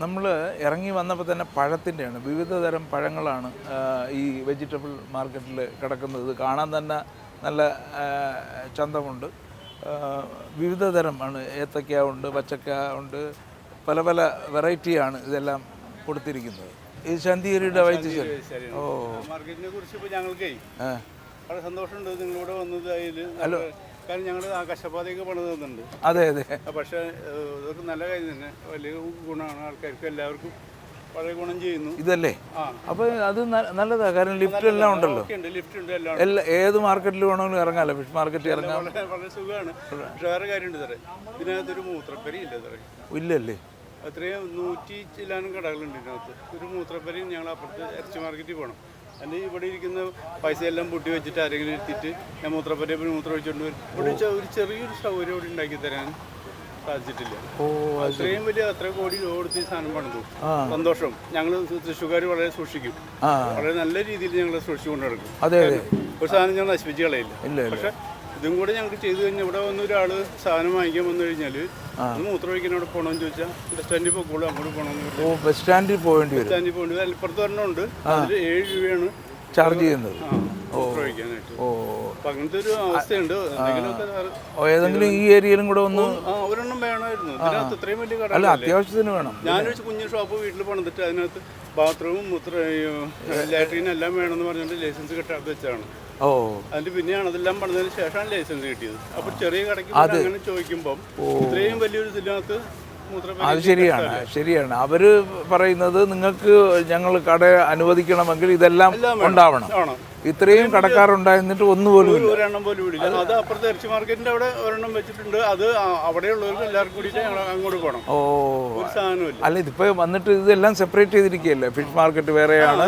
നമ്മൾ ഇറങ്ങി വന്നപ്പോൾ തന്നെ പഴത്തിൻ്റെയാണ്, വിവിധ തരം പഴങ്ങളാണ് ഈ വെജിറ്റബിൾ മാർക്കറ്റിൽ കിടക്കുന്നത്. ഇത് കാണാൻ തന്നെ നല്ല ചന്തമുണ്ട്. വിവിധ തരമാണ്, ഏത്തക്ക ഉണ്ട്, പച്ചക്ക ഉണ്ട്, പല പല വെറൈറ്റിയാണ് ഇതെല്ലാം കൊടുത്തിരിക്കുന്നത്. ഈ ശാന്തിഗിരിയുടെ വൈദ്യശാല. ഓ, മാർക്കറ്റിനെ കുറിച്ച് ഇപ്പോൾ ഞങ്ങൾക്ക് വളരെ സന്തോഷമുണ്ട് നിങ്ങളിവിടെ വന്നത്. അതിൽ കാരണം ഞങ്ങൾ ആകാശപാതയൊക്കെ പണിത് തന്നിട്ടുണ്ട്. അതെ അതെ, പക്ഷേ ഇതൊക്കെ നല്ല കാര്യം തന്നെ, വലിയ ഗുണമാണ്, ആൾക്കാർക്ക് എല്ലാവർക്കും വളരെ ഗുണം ചെയ്യുന്നു ഇതല്ലേ. അപ്പോൾ അത് നല്ലതാണ്, കാരണം ലിഫ്റ്റ് എല്ലാം ഉണ്ടല്ലോ, ലിഫ്റ്റ് ഉണ്ട്, എല്ലാം ഏത് മാർക്കറ്റിൽ വേണമെങ്കിലും ഇറങ്ങാമല്ലോ, ഫിഷ് മാർക്കറ്റിൽ ഇറങ്ങാം. വളരെ സുഖമാണ്. പക്ഷേ വേറെ കാര്യമുണ്ട് സാറേ, ഇതിനകത്തൊരു മൂത്രപ്പരി ഇല്ല സാറേ. ഇല്ലല്ലേ? അത്രയും 100 ചില്ലാനും കടകളുണ്ട് ഇതിനകത്ത്. ഒരു മൂത്രപ്പരിയും ഞങ്ങൾ അപ്പുറത്ത് ഇറച്ചി മാർക്കറ്റിൽ പോകണം. അതിൻ്റെ ഇവിടെ ഇരിക്കുന്ന പൈസയെല്ലാം പൂട്ടി വെച്ചിട്ട് ആരെങ്കിലും എത്തിയിട്ട് ഞാൻ മൂത്രപ്പരിയപ്പോൾ മൂത്രം ഒഴിച്ചുകൊണ്ട് വരും. ഇവിടെ ഒരു ചെറിയൊരു സൗകര്യം ഇവിടെ ഉണ്ടാക്കി തരാൻ സാധിച്ചിട്ടില്ല. അത്രയും വലിയ അത്ര കോടി രൂപ കൊടുത്ത് ഈ സാധനം പണിതു. സന്തോഷം. ഞങ്ങൾ തൃശ്ശൂർക്കാർ വളരെ സൂക്ഷിക്കും, വളരെ നല്ല രീതിയിൽ ഞങ്ങൾ സൂക്ഷിച്ചുകൊണ്ട് നടക്കും. ഒരു സാധനം ഞങ്ങൾ നശിപ്പിച്ച് കളയില്ല. പക്ഷെ ഇതും കൂടെ ഞങ്ങൾക്ക് ചെയ്തു കഴിഞ്ഞാൽ ഇവിടെ വന്ന് ഒരാൾ സാധനം വാങ്ങിക്കാൻ വന്നു കഴിഞ്ഞാൽ മൂത്രം ഒഴിക്കാൻ അവിടെ പോകണമെന്ന് ചോദിച്ചാൽ ബസ് സ്റ്റാൻഡിൽ പോയിക്കോളൂ, അങ്ങോട്ട് പോകണമെന്ന്. ബസ് സ്റ്റാൻഡിൽ പോകേണ്ടി വരും. ബസ് സ്റ്റാൻഡിൽ പോകേണ്ടി വരും. ഇപ്പുറത്ത് ഒരെണ്ണമുണ്ട്, അതിൽ 7 രൂപയാണ് ചാർജ് ചെയ്യുന്നത് മൂത്രം ഒഴിക്കാനായിട്ട്. അപ്പം അങ്ങനത്തെ ഒരു അവസ്ഥയുണ്ട്. ഏതെങ്കിലും ഈ ഏരിയയിലും കൂടെ ഒന്ന് ഒരെണ്ണം വേണമായിരുന്നു. ഇതിനകത്ത് ഇത്രയും വലിയ കട അല്ല, അത്യാവശ്യത്തിന് വേണം. ഞാനൊരു കുഞ്ഞു ഷോപ്പ് വീട്ടിൽ പണിതിട്ട് അതിനകത്ത് ബാത്റൂമും ലാട്രീനും എല്ലാം വേണമെന്ന് പറഞ്ഞിട്ട് ലൈസൻസ് കിട്ടാതെ വെച്ചാണ്. അതിന്റെ പിന്നെയാണ് അതെല്ലാം പണിതതിന് ശേഷമാണ് ലൈസൻസ് കിട്ടിയത്. അപ്പൊ ചെറിയ കടയ്ക്ക് അങ്ങനെ ചോദിക്കുമ്പോൾ ഇത്രയും വലിയൊരു ഇതിനകത്ത് അത് ശരിയാണ്. അവര് പറയുന്നത് നിങ്ങൾക്ക് ഞങ്ങൾ കട അനുവദിക്കണമെങ്കിൽ ഇതെല്ലാം ഉണ്ടാവണം. ഇത്രയും കടക്കാരുണ്ടായിരുന്നിട്ട് ഒന്നുപോലും ഒരെണ്ണം പോലും ഇല്ല. അത് അപ്പുറത്തെ ഇറച്ചി മാർക്കറ്റിന്റെ അവിടെ ഒരെണ്ണം വെച്ചിട്ടുണ്ട്. അത് അവിടെയുള്ളവർക്ക് എല്ലാവർക്കും കൂടിയിട്ട് ഞങ്ങൾ അങ്ങോട്ട് പോകണം. ഒരു സാധനമില്ല. അല്ല, ഇതിപ്പോ വന്നിട്ട് ഇതെല്ലാം സെപ്പറേറ്റ് ചെയ്തിരിക്കുകയല്ലേ? ഫിഷ് മാർക്കറ്റ് വേറെയാണ്,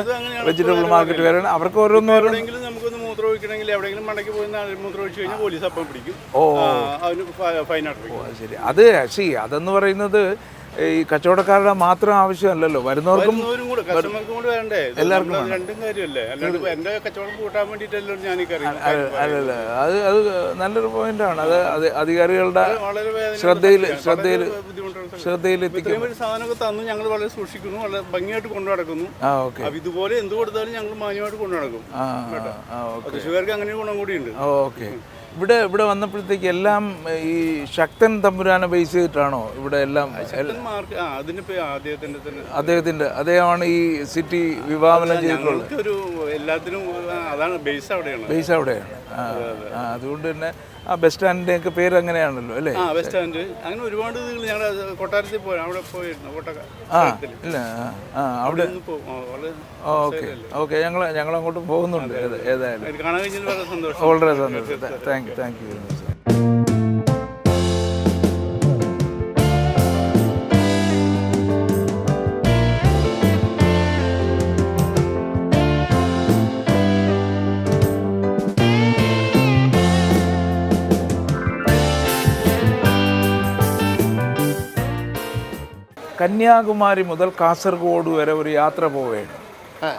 വെജിറ്റബിൾ മാർക്കറ്റ് വേറെയാണ്. അവർക്ക് ഓരോന്നെങ്കിലും നമുക്കൊന്ന് മൂത്രം ഒഴിക്കണമെങ്കിൽ എവിടെയെങ്കിലും മടക്കി പോയി മൂത്രം ഒഴിച്ചു കഴിഞ്ഞാൽ പോലീസ് അപ്പം പിടിക്കും. അതിന് ഫൈൻ അടയ്ക്കും. ശരി. അത് അതെന്ന് പറയുന്നത് ഈ കച്ചവടക്കാരുടെ മാത്രം ആവശ്യമല്ലല്ലോ, വരുന്നവർക്കും എല്ലാവർക്കും രണ്ടും കാര്യമല്ലേ. അല്ലാണ്ട് എന്റെ കച്ചവടം കൂട്ടാൻ വേണ്ടിയിട്ടല്ലോ ഞാൻ അല്ലല്ല, അത് നല്ലൊരു പോയിന്റാണ്. അത് അധികാരികളുടെ ശ്രദ്ധയിലെത്തിക്കും. സാധനമൊക്കെ തന്നു ഞങ്ങൾ വളരെ സൂക്ഷിക്കുന്നു, വളരെ ഭംഗിയായിട്ട് കൊണ്ടു നടക്കുന്നു. ഇതുപോലെ എന്ത് കൊടുത്താലും ഞങ്ങൾ മാന്യമായിട്ട് കൊണ്ടു നടക്കും. തൃശ്ശൂർക്കാർക്ക് അങ്ങനെ ഗുണം കൂടിയുണ്ട്. ഓക്കെ. ഇവിടെ വന്നപ്പോഴത്തേക്ക് എല്ലാം ഈ ശക്തൻ തമ്പുരാനെ ബേസ് ചെയ്തിട്ടാണോ ഇവിടെ എല്ലാം? അദ്ദേഹമാണ് ഈ സിറ്റി വിഭാവനം ചെയ്തിട്ടുള്ളത്. എല്ലാത്തിനും അതാണ് ബേസ് അവിടെയാണ്. അതുകൊണ്ട് തന്നെ ആ ബസ് സ്റ്റാൻഡിന്റെ ഒക്കെ പേര് അങ്ങനെയാണല്ലോ അല്ലേ? ബസ് സ്റ്റാൻഡ് അങ്ങനെ ഒരുപാട് ഞങ്ങൾ കൊട്ടാരത്തിൽ പോയി അവിടെ പോയിരുന്നു. ഇല്ല, അവിടെ ഓക്കെ. ഞങ്ങൾ അങ്ങോട്ട് പോകുന്നുണ്ട്. ഏതായാലും കാണാൻ കഴിഞ്ഞാൽ വളരെ സന്തോഷം. വളരെ സന്തോഷം. Thank you very much. Kanyakumari മുതൽ കാസർഗോഡ് വരെ ഒരു യാത്ര പോവുകയാണ്.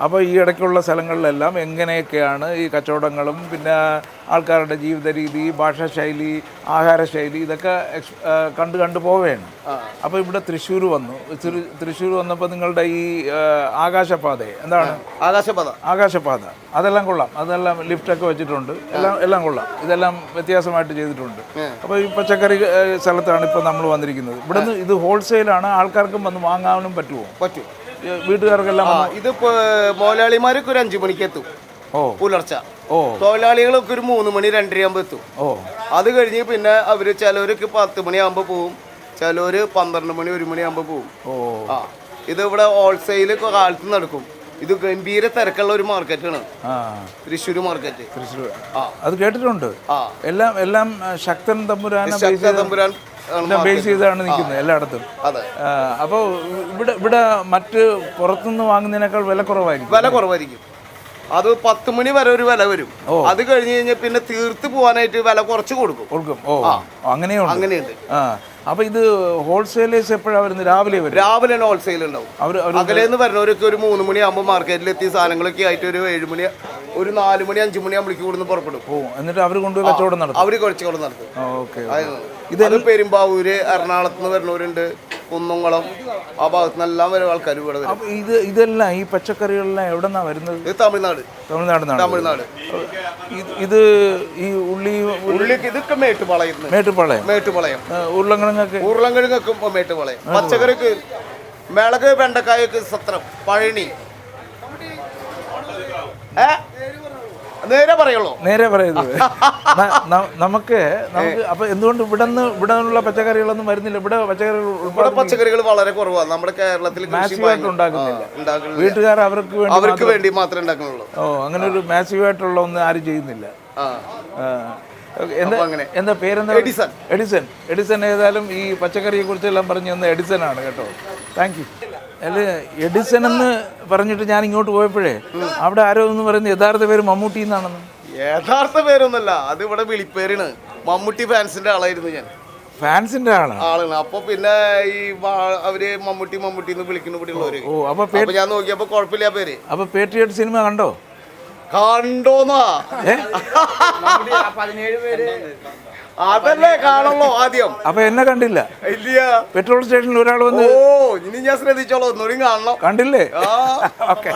അപ്പോൾ ഈ ഇടയ്ക്കുള്ള സ്ഥലങ്ങളിലെല്ലാം എങ്ങനെയൊക്കെയാണ് ഈ കച്ചവടങ്ങളും പിന്നെ ആൾക്കാരുടെ ജീവിത രീതി, ഭാഷാശൈലി, ആഹാരശൈലി ഇതൊക്കെ കണ്ടു പോവുകയാണ്. അപ്പോൾ ഇവിടെ തൃശ്ശൂർ വന്നപ്പോൾ നിങ്ങളുടെ ഈ ആകാശപാത എന്താണ്? ആകാശപാത അതെല്ലാം കൊള്ളാം. അതെല്ലാം ലിഫ്റ്റൊക്കെ വെച്ചിട്ടുണ്ട്. എല്ലാം കൊള്ളാം. ഇതെല്ലാം വ്യത്യാസമായിട്ട് ചെയ്തിട്ടുണ്ട്. അപ്പോൾ ഈ പച്ചക്കറി സ്ഥലത്താണ് ഇപ്പോൾ നമ്മൾ വന്നിരിക്കുന്നത്. ഇവിടുന്ന് ഇത് ഹോൾസെയിലാണ്, ആൾക്കാർക്കും വന്ന് വാങ്ങാനും പറ്റും. വീട്ടുകാർക്കെല്ലാം ഇത് മുതലാളിമാരൊക്കെ ഒരു 5 മണിക്ക് എത്തും പുലർച്ചെ. തൊഴിലാളികളൊക്കെ ഒരു 3 മണി 2:30 ആകുമ്പോൾ എത്തും. അത് കഴിഞ്ഞ് പിന്നെ അവര് ചിലവരൊക്കെ 10 മണിയാകുമ്പോൾ പോവും, ചിലവര് 12 മണി 1 മണിയാകുമ്പോൾ പോവും. ഇത് ഇവിടെ ഹോൾസെയിൽ കാലത്ത് നടക്കും. ഇത് ഗംഭീര തിരക്കുള്ള ഒരു മാർക്കറ്റാണ് തൃശ്ശൂർ മാർക്കറ്റ്. അത് കേട്ടിട്ടുണ്ട്. എല്ലാം ശക്തൻ തമ്പുരാൻ ബേസ് ചെയ്താണ് നിൽക്കുന്നത് എല്ലായിടത്തും. അപ്പോൾ ഇവിടെ മറ്റ് പുറത്തുനിന്ന് വാങ്ങുന്നതിനേക്കാൾ വില കുറവായിരിക്കും. അത് 10 മണി വരെ ഒരു വില വരും. അത് കഴിഞ്ഞ് കഴിഞ്ഞാൽ പിന്നെ തീർത്ത് പോകാനായിട്ട് വില കുറച്ച് കൊടുക്കും. അങ്ങനെയുണ്ട്. അപ്പൊ ഇത് ഹോൾസെയിലേഴ്സ് എപ്പോഴാണ് വരുന്നത്? രാവിലെ ഹോൾസെയിൽ ഉണ്ടാവും. അകലേന്ന് വരുന്നവരൊക്കെ ഒരു 3 മണിയാകുമ്പോൾ മാർക്കറ്റിൽ എത്തി സാധനങ്ങളൊക്കെ ആയിട്ട് ഒരു 7 മണി, ഒരു 4 മണി 5 മണിയാകുമ്പോഴേക്കും ഇവിടുന്ന് പുറപ്പെടും. എന്നിട്ട് അവർ കൊണ്ടുപോയി കച്ചവടം നടത്തും. അവര് കച്ചവടം നടത്തും. ഇത് പെരുമ്പാവൂര്, എറണാകുളത്ത് നിന്ന് വരുന്നവരുണ്ട്, കുന്നംകുളം ആ ഭാഗത്തു നിന്നെല്ലാം വരെ ആൾക്കാർ ഇവിടെ വരും. അപ്പോൾ ഇതെല്ലാം ഈ പച്ചക്കറികളെല്ലാം എവിടെ നിന്നാണ് വരുന്നത്? ഇത് തമിഴ്നാട്. തമിഴ്നാട്. ഇത് ഈ ഉള്ളിക്ക് ഇതൊക്കെ മേട്ടുപാളയം. ഉരുളങ്കിഴങ്ങൊക്കെ മേട്ടുപാളയം. പച്ചക്കറിക്ക് മിളക് വെണ്ടക്കായൊക്കെ സത്രം പഴനി. നേരെ പറയുള്ളൂ. നമുക്ക് അപ്പൊ എന്തുകൊണ്ട് ഇവിടെ നിന്നുള്ള പച്ചക്കറികളൊന്നും വരുന്നില്ല? ഇവിടെ പച്ചക്കറികൾ വളരെ കുറവാണ് നമ്മുടെ കേരളത്തിൽ. വീട്ടുകാർ അവർക്ക് വേണ്ടി മാത്രമേ ഉണ്ടാക്കുന്നുള്ളൂ. അങ്ങനെ ഒരു മാസീവായിട്ടുള്ള ഒന്നും ആരും ചെയ്യുന്നില്ല. എന്താ പേരെന്താ? എഡിസൺ. ഏതായാലും ഈ പച്ചക്കറിയെ കുറിച്ചെല്ലാം പറഞ്ഞു തന്ന എഡിസൺ ആണ് കേട്ടോ. Thank you. അല്ല, എഡിസൺ എന്ന് പറഞ്ഞിട്ട് ഞാൻ ഇങ്ങോട്ട് പോയപ്പോഴേ അവിടെ ആരോ എന്ന് പറയുന്നത് യഥാർത്ഥ പേര് മമ്മൂട്ടി എന്നാണെന്ന്. യഥാർത്ഥ പേരൊന്നല്ല, അത് ഇവിടെ വിളിപ്പേരാണ്. മമ്മൂട്ടി ഫാൻസിന്റെ ആളായിരുന്നു ഞാൻ. ഫാൻസിന്റെ ആളാണ്. അപ്പൊ പിന്നെ ഈ അവര് മമ്മൂട്ടി എന്ന് വിളിക്കുന്ന ഇവിടെ ഉള്ളവര്. അപ്പൊ ഞാൻ നോക്കിയപ്പോ കുഴപ്പമില്ല പേര്. അപ്പൊ പേട്രിയറ്റ് സിനിമ കണ്ടോന്നാ? അതല്ലേ കാണുള്ളൂ ആദ്യം. അപ്പൊ എന്നെ കണ്ടില്ല? ഇല്ല. പെട്രോൾ സ്റ്റേഷനിൽ ഒരാൾ വന്ന് ഇനി ഞാൻ ശ്രദ്ധിച്ചോളൂ. ഒന്നുകൂടി കാണണം. കണ്ടില്ലേ? ഓക്കെ.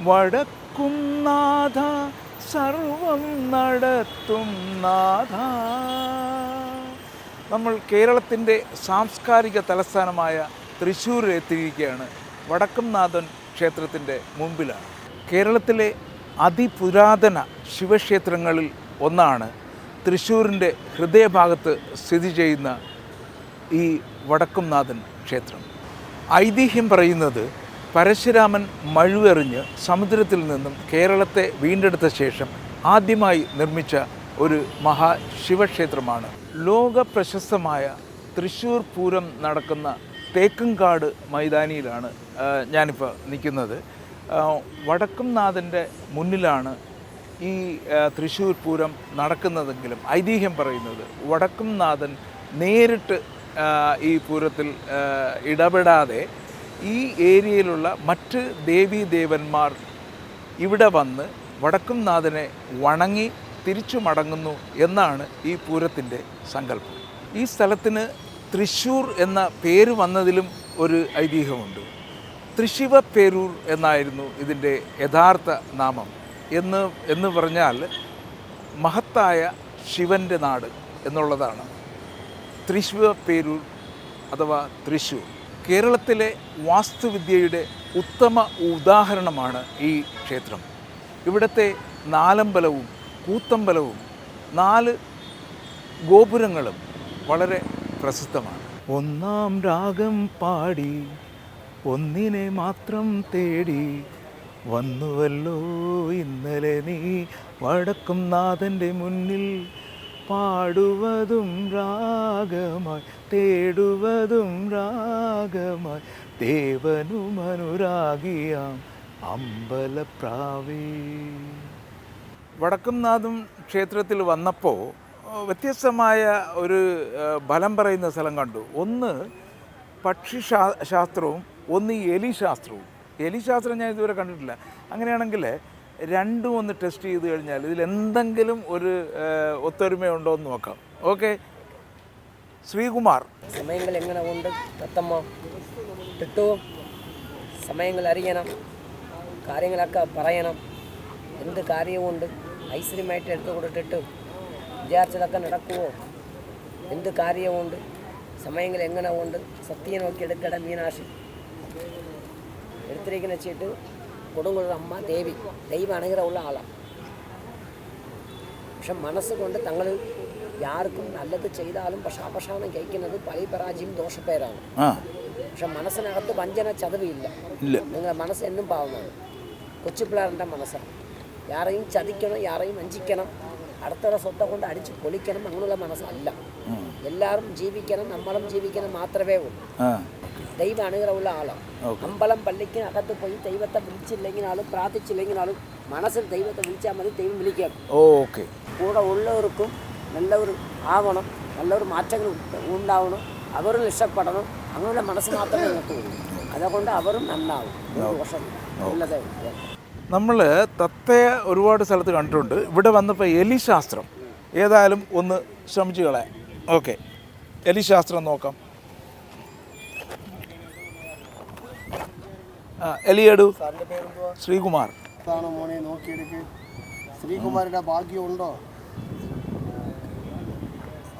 വടക്കും നാഥ സർവം നടത്തും നാഥ. നമ്മൾ കേരളത്തിൻ്റെ സാംസ്കാരിക തലസ്ഥാനമായ തൃശ്ശൂരിൽ എത്തിയിരിക്കുകയാണ്. വടക്കും നാഥൻ ക്ഷേത്രത്തിൻ്റെ മുമ്പിലാണ്. കേരളത്തിലെ അതിപുരാതന ശിവക്ഷേത്രങ്ങളിൽ ഒന്നാണ് തൃശ്ശൂരിൻ്റെ ഹൃദയഭാഗത്ത് സ്ഥിതി ചെയ്യുന്ന ഈ വടക്കും നാഥൻ ക്ഷേത്രം. ഐതിഹ്യം പറയുന്നത് പരശുരാമൻ മഴുവെറിഞ്ഞ് സമുദ്രത്തിൽ നിന്നും കേരളത്തെ വീണ്ടെടുത്ത ശേഷം ആദ്യമായി നിർമ്മിച്ച ഒരു മഹാശിവക്ഷേത്രമാണ്. ലോക പ്രശസ്തമായ തൃശ്ശൂർ പൂരം നടക്കുന്ന തേക്കുംകാട് മൈതാനിയിലാണ് ഞാനിപ്പോൾ നിൽക്കുന്നത്. വടക്കും നാഥൻ്റെ മുന്നിലാണ് ഈ തൃശ്ശൂർ പൂരം നടക്കുന്നതെങ്കിലും ഐതിഹ്യം പറയുന്നത് വടക്കും നാഥൻ നേരിട്ട് ഈ പൂരത്തിൽ ഇടപെടാതെ ഈ ഏരിയയിലുള്ള മറ്റ് ദേവീദേവന്മാർ ഇവിടെ വന്ന് വടക്കും നാഥനെ വണങ്ങി തിരിച്ചു മടങ്ങുന്നു എന്നാണ് ഈ പൂരത്തിൻ്റെ സങ്കല്പം. ഈ സ്ഥലത്തിന് തൃശ്ശൂർ എന്ന പേര് വന്നതിലും ഒരു ഐതിഹ്യമുണ്ട്. തൃശ്ശിവ പേരൂർ എന്നായിരുന്നു ഇതിൻ്റെ യഥാർത്ഥ നാമം. എന്ന് പറഞ്ഞാൽ മഹത്തായ ശിവൻ്റെ നാട് എന്നുള്ളതാണ് തൃശ്ശൂർ പേരൂർ അഥവാ തൃശ്ശൂർ. കേരളത്തിലെ വാസ്തുവിദ്യയുടെ ഉത്തമ ഉദാഹരണമാണ് ഈ ക്ഷേത്രം. ഇവിടുത്തെ നാലമ്പലവും കൂത്തമ്പലവും 4 ഗോപുരങ്ങളും വളരെ പ്രസിദ്ധമാണ്. ഒന്നാം രാഗം പാടി ഒന്നിനെ മാത്രം തേടി വന്നുവല്ലോ ഇന്നലെ നീ വടക്കും നാഥൻ്റെ മുന്നിൽ പാടുവതും രാഗമായി തേടുവതും രാഗമായി ദേവനുമനുരാഗിയാം അമ്പലപ്രാവേ. വടക്കുംനാഥം ക്ഷേത്രത്തിൽ വന്നപ്പോൾ വ്യത്യസ്തമായ ഒരു ബലം പറയുന്ന സ്ഥലം കണ്ടു. ഒന്ന് പക്ഷി ശാസ്ത്രവും ഒന്ന് എലിശാസ്ത്രവും. എലിശാസ്ത്രം ഞാൻ ഇതുവരെ കണ്ടിട്ടില്ല. അങ്ങനെയാണെങ്കിൽ രണ്ടും ഒന്ന് ടെസ്റ്റ് ചെയ്ത് കഴിഞ്ഞാൽ ഇതിലെന്തെങ്കിലും ഒരു ഒത്തൊരുമയുണ്ടോ എന്ന് നോക്കാം. ഓക്കെ, ശ്രീകുമാർ. സമയങ്ങൾ എങ്ങനെ ഉണ്ട് തത്തമ്മ കിട്ടുമോ? സമയങ്ങൾ അറിയണം, കാര്യങ്ങളൊക്കെ പറയണം. എന്ത് കാര്യമുണ്ട് ഐശ്വര്യമായിട്ട് എടുത്തു കൊടുത്തിട്ട് വിചാരിച്ചതൊക്കെ നടക്കുമോ? എന്ത് കാര്യമുണ്ട്? സമയങ്ങൾ എങ്ങനെ ഉണ്ട്? സത്യം നോക്കി എടുക്കട മീനാക്ഷി എടുത്തിരിക്കുന്ന വെച്ചിട്ട് കൊടുങ്ങുള്ള അമ്മ ദേവി ദൈവ അനുഗ്രഹമുള്ള ആളാണ്. പക്ഷെ മനസ്സുകൊണ്ട് തങ്ങൾ ആർക്കും നല്ലത് ചെയ്താലും പക്ഷെ അപശാനം കഴിക്കുന്നത് പരാജയം ദോഷപ്പേരാണ്. പക്ഷെ മനസ്സിനകത്ത് വഞ്ചന ചതവില്ല. നിങ്ങളുടെ മനസ്സ് എന്നും പാവമാണ്. കൊച്ചുപിള്ളേരുടെ മനസ്സാണ്. ആരെയും ചതിക്കണം, ആരെയും വഞ്ചിക്കണം, അടുത്തുള്ള സ്വത്തെ കൊണ്ട് അടിച്ച് പൊളിക്കണം, അങ്ങനെയുള്ള മനസ്സല്ല. എല്ലാവരും ജീവിക്കണം, നമ്മളും ജീവിക്കണം മാത്രമേ ഉള്ളൂ. ദൈവ അനുഗ്രഹമുള്ള ആളാണ്. അമ്പലം പള്ളിക്ക് അകത്ത് പോയി ദൈവത്തെ വിളിച്ചില്ലെങ്കിനാലും പ്രാർത്ഥിച്ചില്ലെങ്കിനാലും മനസ്സിൽ ദൈവത്തെ വിളിച്ചാൽ മതി, ദൈവം വിളിക്കാം. കൂടെ ഉള്ളവർക്കും നല്ലൊരു ആവണം, നല്ലൊരു മാറ്റങ്ങൾ ഉണ്ടാവണം, അവരും രക്ഷപ്പെടണം. അങ്ങനെയുള്ള മനസ്സ് മാത്രമേ നിൽക്കുള്ളൂ. അതുകൊണ്ട് അവരും നന്നാവും. ദോഷം ഉള്ളത്. നമ്മൾ തത്തയെ ഒരുപാട് സ്ഥലത്ത് കണ്ടിട്ടുണ്ട്. ഇവിടെ വന്നപ്പോൾ എലിശാസ്ത്രം ഏതായാലും ഒന്ന് ശ്രമിച്ചു കളയാം. ഓക്കെ, എലിശാസ്ത്രം നോക്കാം. എലിയടു. ശ്രീകുമാർ. മോനെ നോക്കിയെടുക്ക്. ശ്രീകുമാരുടെ ഭാഗ്യമുണ്ടോ?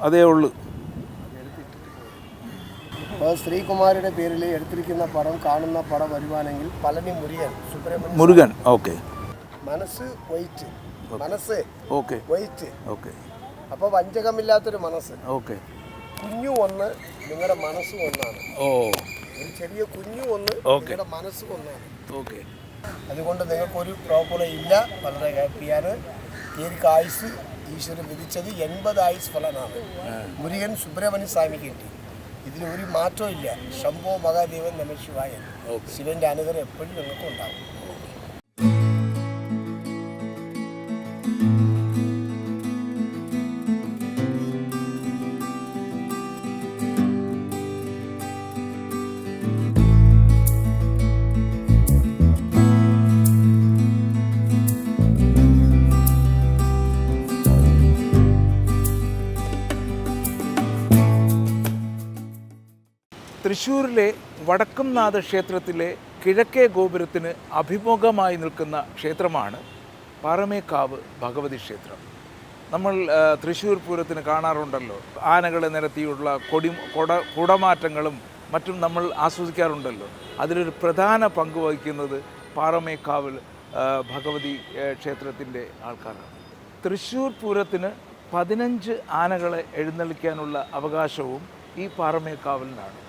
അതേ ഉള്ളു. അപ്പോൾ ശ്രീകുമാരുടെ പേരിൽ എടുത്തിരിക്കുന്ന പടം, കാണുന്ന പടം വരുവാണെങ്കിൽ പളനി മുരുകൻ. ഓക്കെ. മനസ്സ് വൈറ്റ്, മനസ്സ് ഓക്കെ വൈറ്റ്. ഓക്കെ. അപ്പോൾ വഞ്ചകമില്ലാത്തൊരു മനസ്സ്. ഓക്കെ. കുഞ്ഞു ഒന്ന്, നിങ്ങളുടെ മനസ്സ് ഒന്നാണ്. ഒരു ചെറിയ കുഞ്ഞു ഒന്ന്, നിങ്ങളുടെ മനസ്സ് ഒന്നാണ്. ഓക്കെ. അതുകൊണ്ട് നിങ്ങൾക്കൊരു പ്രോബ്ലം ഇല്ല. വളരെ ഹാപ്പിയാണ്. ദീർഘായുസ് ഈശ്വരൻ വിധിച്ചത് 80 ആയുസ് ഫലനാണ്. മുരുകൻ സുബ്രഹ്മണ്യ സ്വാമി കിട്ടി. ഇതിൽ ഒരു മാറ്റവും ഇല്ല. ശംഭോ മഹാദേവൻ നമ ശിവായ. ശിവന്റെ അനുഗ്രഹം എപ്പോഴും നിങ്ങൾക്ക് ഉണ്ടാവും. തൃശ്ശൂരിലെ വടക്കുംനാഥ ക്ഷേത്രത്തിലെ കിഴക്കേ ഗോപുരത്തിന് അഭിമുഖമായി നിൽക്കുന്ന ക്ഷേത്രമാണ് പാറമേക്കാവ് ഭഗവതി ക്ഷേത്രം. നമ്മൾ തൃശ്ശൂർ പൂരത്തിന് കാണാറുണ്ടല്ലോ, ആനകളെ നിരത്തിയുള്ള കുടമാറ്റങ്ങളും മറ്റും നമ്മൾ ആസ്വദിക്കാറുണ്ടല്ലോ. അതിലൊരു പ്രധാന പങ്ക് വഹിക്കുന്നത് പാറമേക്കാവിൽ ഭഗവതി ക്ഷേത്രത്തിൻ്റെ ആൾക്കാരാണ്. തൃശ്ശൂർ പൂരത്തിന് 15 ആനകളെ എഴുന്നള്ളിക്കാനുള്ള അവകാശവും ഈ പാറമേക്കാവിലിനാണ്.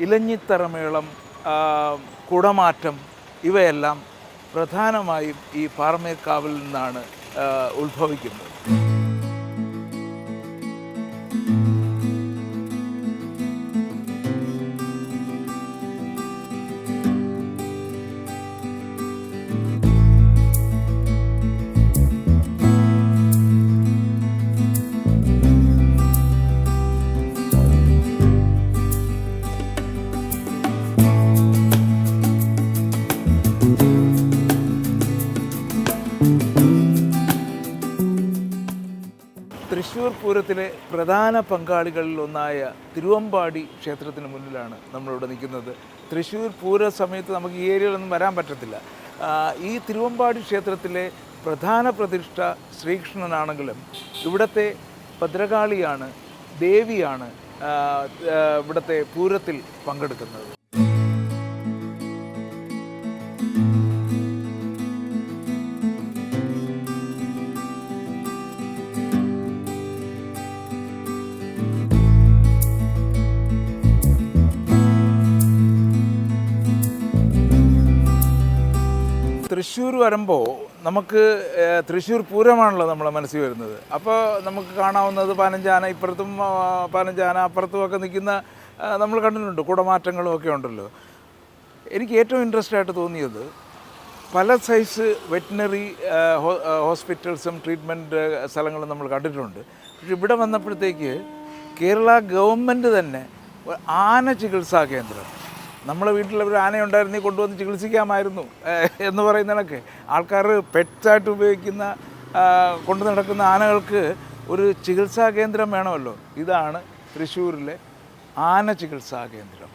ഇലഞ്ഞിത്തറമേളം, കുടമാറ്റം ഇവയെല്ലാം പ്രധാനമായും ഈ പാറമേക്കാവിൽ നിന്നാണ് ഉത്ഭവിക്കുന്നത്. തൃശ്ശൂർ പൂരത്തിലെ പ്രധാന പങ്കാളികളിലൊന്നായ തിരുവമ്പാടി ക്ഷേത്രത്തിന് മുന്നിലാണ് നമ്മളിവിടെ നിൽക്കുന്നത്. തൃശ്ശൂർ പൂര സമയത്ത് നമുക്ക് ഈ ഏരിയയിലൊന്നും വരാൻ പറ്റത്തില്ല. ഈ തിരുവമ്പാടി ക്ഷേത്രത്തിലെ പ്രധാന പ്രതിഷ്ഠ ശ്രീകൃഷ്ണനാണെങ്കിലും ഇവിടുത്തെ ഭദ്രകാളിയാണ്, ദേവിയാണ് ഇവിടുത്തെ പൂരത്തിൽ പങ്കെടുക്കുന്നത്. തൃശ്ശൂർ വരുമ്പോൾ നമുക്ക് തൃശ്ശൂർ പൂരമാണല്ലോ നമ്മളെ മനസ്സിൽ വരുന്നത്. അപ്പോൾ നമുക്ക് കാണാവുന്നത് 15 ആന ഇപ്പുറത്തും 15 ആന അപ്പുറത്തും ഒക്കെ നിൽക്കുന്ന നമ്മൾ കണ്ടിട്ടുണ്ട്. കുടമാറ്റങ്ങളും ഒക്കെ ഉണ്ടല്ലോ. എനിക്ക് ഏറ്റവും ഇൻട്രസ്റ്റ് ആയിട്ട് തോന്നിയത് പല സൈസ് വെറ്റിനറി ഹോസ്പിറ്റൽസും ട്രീറ്റ്മെൻറ്റ് സ്ഥലങ്ങളും നമ്മൾ കണ്ടിട്ടുണ്ട്. പക്ഷെ ഇവിടെ വന്നപ്പോഴത്തേക്ക് കേരള ഗവൺമെൻറ് തന്നെ ആന ചികിത്സാ കേന്ദ്രം, നമ്മളെ വീട്ടിൽ ഒരു ആനയുണ്ടായിരുന്നെങ്കിൽ കൊണ്ടുവന്ന് ചികിത്സിക്കാമായിരുന്നു എന്ന് പറയുന്നതൊക്കെ ആൾക്കാർ പെറ്റ്സായിട്ട് ഉപയോഗിക്കുന്ന കൊണ്ടു നടക്കുന്ന ആനകൾക്ക് ഒരു ചികിത്സാ കേന്ദ്രം വേണമല്ലോ. ഇതാണ് തൃശ്ശൂരിലെ ആന ചികിത്സാ കേന്ദ്രം.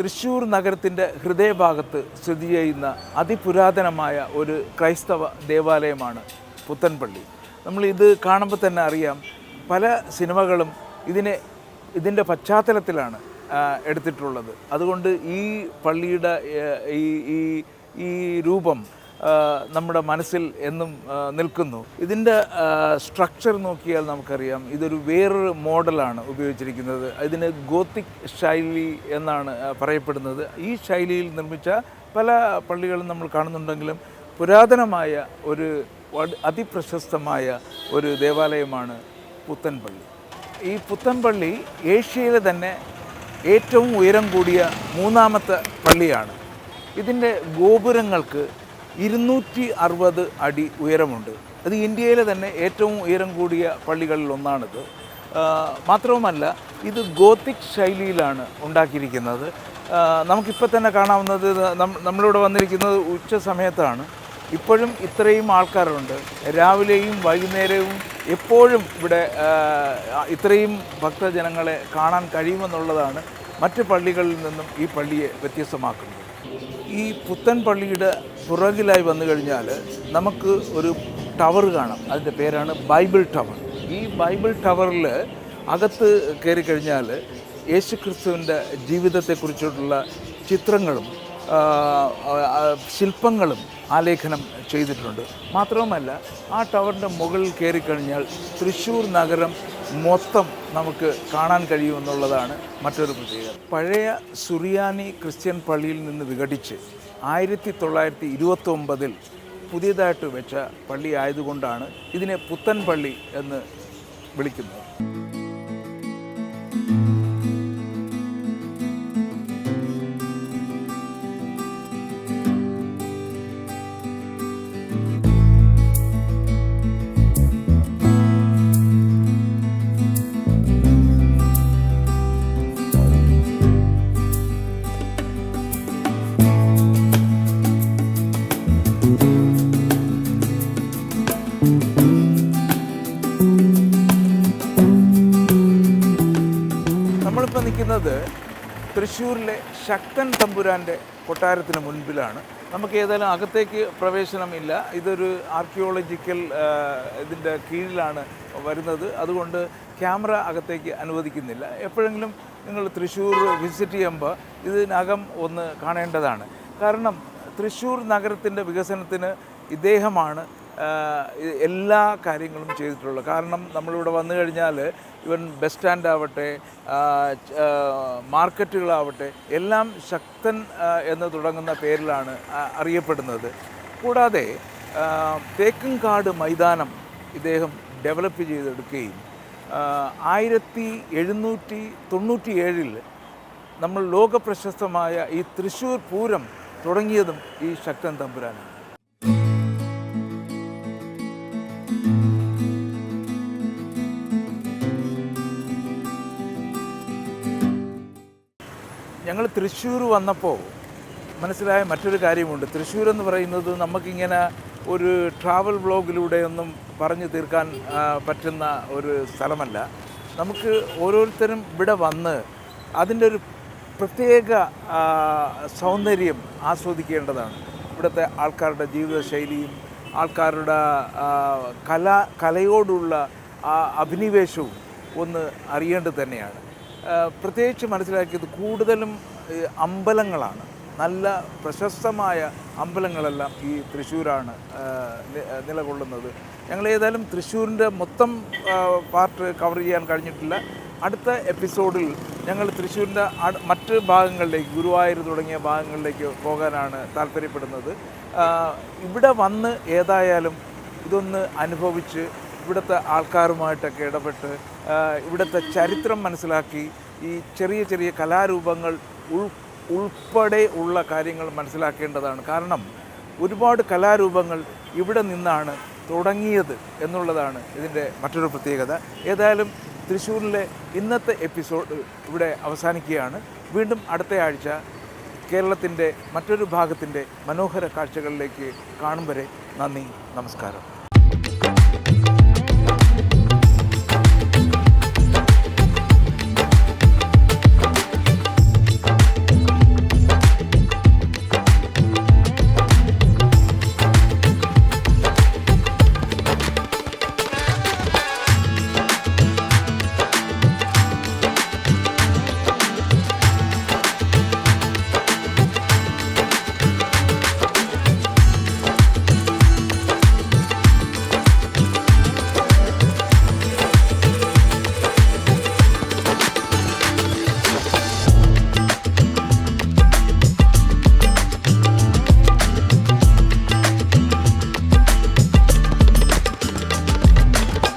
തൃശ്ശൂർ നഗരത്തിൻ്റെ ഹൃദയഭാഗത്ത് സ്ഥിതി ചെയ്യുന്ന അതിപുരാതനമായ ഒരു ക്രൈസ്തവ ദേവാലയമാണ് പുത്തൻപള്ളി. നമ്മളിത് കാണുമ്പോൾ തന്നെ അറിയാം, പല സിനിമകളും ഇതിൻ്റെ പശ്ചാത്തലത്തിലാണ് എടുത്തിട്ടുള്ളത്. അതുകൊണ്ട് ഈ പള്ളിയുടെ ഈ രൂപം നമ്മുടെ മനസ്സിൽ എന്നും നിൽക്കുന്നു. ഇതിൻ്റെ സ്ട്രക്ചർ നോക്കിയാൽ നമുക്കറിയാം ഇതൊരു വേറൊരു മോഡലാണ് ഉപയോഗിച്ചിരിക്കുന്നത്. ഇതിന് ഗോത്തിക് ശൈലി എന്നാണ് പറയപ്പെടുന്നത്. ഈ ശൈലിയിൽ നിർമ്മിച്ച പല പള്ളികളും നമ്മൾ കാണുന്നുണ്ടെങ്കിലും പുരാതനമായ ഒരു അതിപ്രശസ്തമായ ഒരു ദേവാലയമാണ് പുത്തൻപള്ളി. ഈ പുത്തൻപള്ളി ഏഷ്യയിലെ തന്നെ ഏറ്റവും ഉയരം കൂടിയ 3ാമത്തെ പള്ളിയാണ്. ഇതിൻ്റെ ഗോപുരങ്ങൾക്ക് 260 അടി ഉയരമുണ്ട്. അത് ഇന്ത്യയിലെ തന്നെ ഏറ്റവും ഉയരം കൂടിയ പള്ളികളിൽ ഒന്നാണിത്. മാത്രവുമല്ല ഇത് ഗോത്തിക് ശൈലിയിലാണ് ഉണ്ടാക്കിയിരിക്കുന്നത്. നമുക്കിപ്പോൾ തന്നെ കാണാവുന്നത്, നമ്മളിവിടെ വന്നിരിക്കുന്നത് ഉച്ച സമയത്താണ്. ഇപ്പോഴും ഇത്രയും ആൾക്കാരുണ്ട്. രാവിലെയും വൈകുന്നേരവും എപ്പോഴും ഇവിടെ ഇത്രയും ഭക്തജനങ്ങളെ കാണാൻ കഴിയുമെന്നുള്ളതാണ് മറ്റ് പള്ളികളിൽ നിന്നും ഈ പള്ളിയെ വ്യത്യസ്തമാക്കുന്നത്. ഈ പുത്തൻ പള്ളിയുടെ പുറകിലായി വന്നു കഴിഞ്ഞാൽ നമുക്ക് ഒരു ടവർ കാണാം. അതിൻ്റെ പേരാണ് ബൈബിൾ ടവർ. ഈ ബൈബിൾ ടവറിൽ അകത്ത് കയറി കഴിഞ്ഞാൽ യേശുക്രിസ്തുവിൻ്റെ ജീവിതത്തെക്കുറിച്ചുള്ള ചിത്രങ്ങളും ശില്പങ്ങളും ആലേഖനം ചെയ്തിട്ടുണ്ട്. മാത്രവുമല്ല ആ ടവറിൻ്റെ മുകളിൽ കയറിക്കഴിഞ്ഞാൽ തൃശ്ശൂർ നഗരം മൊത്തം നമുക്ക് കാണാൻ കഴിയുമെന്നുള്ളതാണ് മറ്റൊരു പ്രത്യേകത. പഴയ സുറിയാനി ക്രിസ്ത്യൻ പള്ളിയിൽ നിന്ന് വിഘടിച്ച് 1929 പുതിയതായിട്ട് വെച്ച പള്ളി ആയതുകൊണ്ടാണ് ഇതിനെ പുത്തൻ പള്ളി എന്ന് വിളിക്കുന്നത്. നമ്മളിപ്പോൾ നിൽക്കുന്നത് തൃശ്ശൂരിലെ ശക്തൻ തമ്പുരാൻ്റെ കൊട്ടാരത്തിന് മുൻപിലാണ്. നമുക്ക് ഏതായാലും അകത്തേക്ക് പ്രവേശനമില്ല. ഇതൊരു ആർക്കിയോളജിക്കൽ ഇതിൻ്റെ കീഴിലാണ് വരുന്നത്. അതുകൊണ്ട് ക്യാമറ അകത്തേക്ക് അനുവദിക്കുന്നില്ല. എപ്പോഴെങ്കിലും നിങ്ങൾ തൃശ്ശൂർ വിസിറ്റ് ചെയ്യുമ്പോൾ ഇതിനകം ഒന്ന് കാണേണ്ടതാണ്. കാരണം തൃശ്ശൂർ നഗരത്തിൻ്റെ വികസനത്തിന് ഇദ്ദേഹമാണ് എല്ലാ കാര്യങ്ങളും ചെയ്തിട്ടുള്ളത്. കാരണം നമ്മളിവിടെ വന്നു കഴിഞ്ഞാൽ ഇവൻ ബസ് സ്റ്റാൻഡ് ആവട്ടെ, മാർക്കറ്റുകളാവട്ടെ, എല്ലാം ശക്തൻ എന്ന് തുടങ്ങുന്ന പേരിലാണ് അറിയപ്പെടുന്നത്. കൂടാതെ തേക്കുംകാട് മൈതാനം ഇദ്ദേഹം ഡെവലപ്പ് ചെയ്തെടുക്കുകയും 1797 നമ്മൾ ലോകപ്രശസ്തമായ ഈ തൃശ്ശൂർ പൂരം തുടങ്ങിയതും ഈ ശക്തൻ തമ്പുരാനാണ്. ഞങ്ങൾ തൃശ്ശൂർ വന്നപ്പോൾ മനസ്സിലായ മറ്റൊരു കാര്യമുണ്ട്. തൃശ്ശൂർ എന്ന് പറയുന്നത് നമുക്കിങ്ങനെ ഒരു ട്രാവൽ വ്ളോഗിലൂടെയൊന്നും പറഞ്ഞു തീർക്കാൻ പറ്റുന്ന ഒരു സ്ഥലമല്ല. നമുക്ക് ഓരോരുത്തരും ഇവിടെ വന്ന് അതിൻ്റെ ഒരു പ്രത്യേക സൗന്ദര്യം ആസ്വദിക്കേണ്ടതാണ്. ഇവിടുത്തെ ആൾക്കാരുടെ ജീവിതശൈലിയും ആൾക്കാരുടെ കലയോടുള്ള അഭിനിവേശവും ഒന്ന് അറിയേണ്ടത് തന്നെയാണ്. പ്രത്യേകിച്ച് മനസ്സിലാക്കിയത് കൂടുതലും അമ്പലങ്ങളാണ്. നല്ല പ്രശസ്തമായ അമ്പലങ്ങളെല്ലാം ഈ തൃശ്ശൂരാണ് നിലകൊള്ളുന്നത്. ഞങ്ങൾ ഏതായാലും തൃശ്ശൂരിൻ്റെ മൊത്തം പാർട്ട് കവർ ചെയ്യാൻ കഴിഞ്ഞിട്ടില്ല. അടുത്ത എപ്പിസോഡിൽ ഞങ്ങൾ തൃശ്ശൂരിൻ്റെ മറ്റ് ഭാഗങ്ങളിലേക്ക്, ഗുരുവായൂർ തുടങ്ങിയ ഭാഗങ്ങളിലേക്ക് പോകാനാണ് താല്പര്യപ്പെടുന്നത്. ഇവിടെ വന്ന് ഏതായാലും ഇതൊന്ന് അനുഭവിച്ച് ഇവിടുത്തെ ആൾക്കാരുമായിട്ടൊക്കെ ഇടപെട്ട് ഇവിടുത്തെ ചരിത്രം മനസ്സിലാക്കി ഈ ചെറിയ ചെറിയ കലാരൂപങ്ങൾ ഉൾപ്പെടെ ഉള്ള കാര്യങ്ങൾ മനസ്സിലാക്കേണ്ടതാണ്. കാരണം ഒരുപാട് കലാരൂപങ്ങൾ ഇവിടെ നിന്നാണ് തുടങ്ങിയത് എന്നുള്ളതാണ് ഇതിൻ്റെ മറ്റൊരു പ്രത്യേകത. ഏതായാലും തൃശ്ശൂരിലെ ഇന്നത്തെ എപ്പിസോഡ് ഇവിടെ അവസാനിക്കുകയാണ്. വീണ്ടും അടുത്ത ആഴ്ച കേരളത്തിൻ്റെ മറ്റൊരു ഭാഗത്തിൻ്റെ മനോഹര കാഴ്ചകളിലേക്ക് കാണും വരെ നന്ദി, നമസ്കാരം.